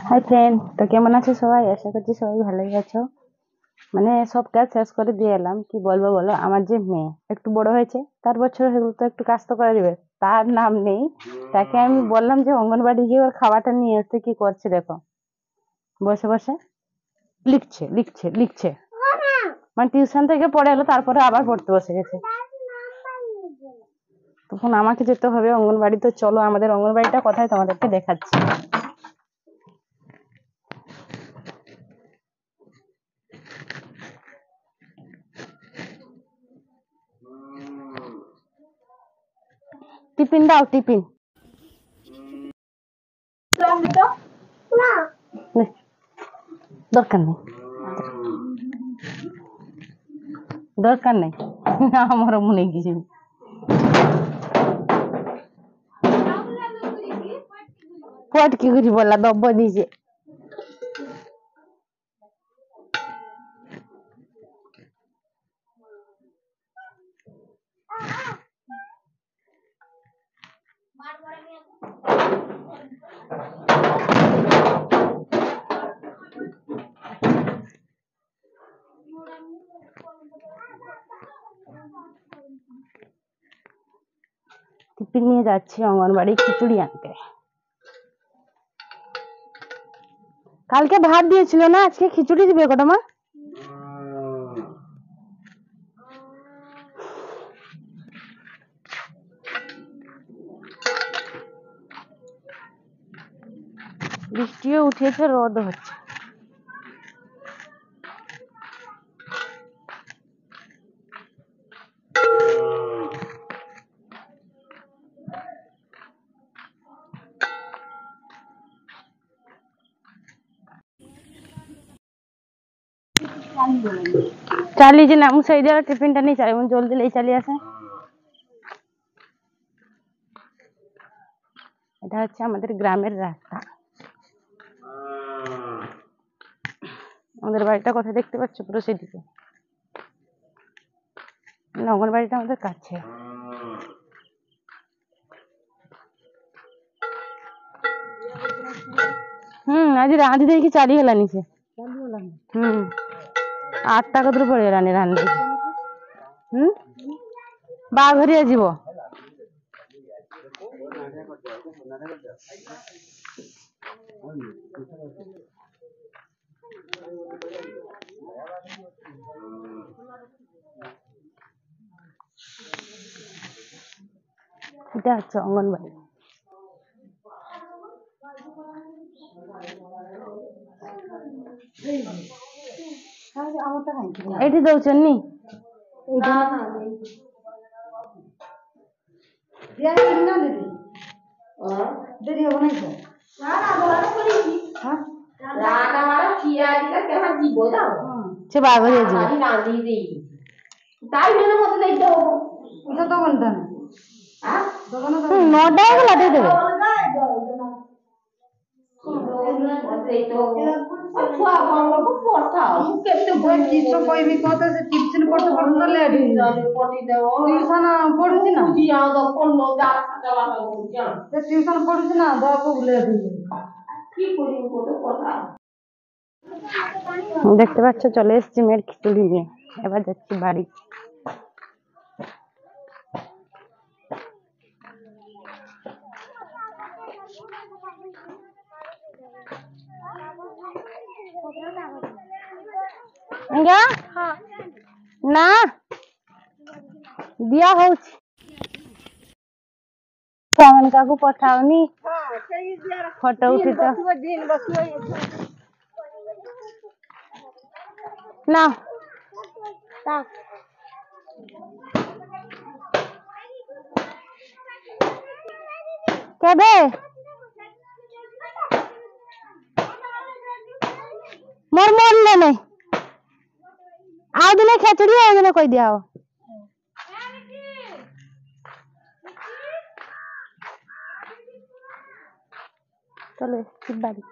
Hi friend, তো কেমন আছো সবাই? আশা করছি সবাই ভালোই আছো। মানে সব কাজ শেষ করে দিয়ে এলাম, কি বলবো বলো। আমার যে মেয়ে একটু বড় হয়েছে, 4 বছর হয়ে গেল, তো একটু কাজ তো করে দিবে, তার নাম নেই। তাকে আমি বললাম যে অঙ্গনবাড়ি গিয়ে ওর খাবারটা নিয়ে এসে কি করছে দেখো, বসে বসে লিখছে লিখছে লিখছে। মানে টিউশন থেকে পড়ে এলো, তারপরে আবার পড়তে বসে গেছে। তখন আমাকে যেতে হবে অঙ্গনবাড়ি। তো চলো আমাদের অঙ্গনবাড়িটা কোথায় তোমাদেরকে দেখাচ্ছি। টিফিন দাও, টিফিন। দরকার নেই, দরকার নেই, আমারও মনে গেছে। পট কি করি বললা, দব্য দিয়েছে। টিফিন নিয়ে যাচ্ছি অঙ্গনবাড়ি, খিচুড়ি আনতে। কালকে ভাত দিয়েছিল না, আজকে খিচুড়ি দিবে গোটা মা। বৃষ্টিও উঠেছে, রোদ হচ্ছে। চালিয়ে যে নামু সেই দিয়ে টিফিনটা নিয়ে চাই, জলদি লেই চালিয়ে আসে। এটা হচ্ছে আমাদের গ্রামের রাস্তা। আমাদের বাড়িটা কোথায় দেখতে পাচ্ছ? পুরো সেদিকে। অঙ্গনবাড়িটা আমাদের কাছে। আজ রাঁধি ଦେଇକି ଚାଲି ହେଲାନି ସେ। 8 টাকা ଦୂର ପଳେଇଗଲାନି ରାନ୍ଧି। ବାହାଘରିଆ ଯିବ। এটা হচ্ছে অঙ্গনবাড়ি। ଏଠି ଦଉଛନ୍ତି ସେ ବାହାଘରିଆ ଯିବ। 9ଟା ହେଇଗଲା, ଦେଇଦେବେ। দেখতে পাচ্ছ চলে এসছি মেয়ের খিচুড়ি নিয়ে, এবার যাচ্ছি বাড়ি। না দিয়া হଉଛି ସାମାନ କାହାକୁ ପଠାଉନି, ଫଟୋ ଉଠିତ ନା କେବେ ମୋର ମନେ ନାହିଁ। ଆଉ ଦିନେ ଖେଚୁଡି, ଆଉ ଦିନେ କହିଦିଆ ହବ। চলো বাড়ি।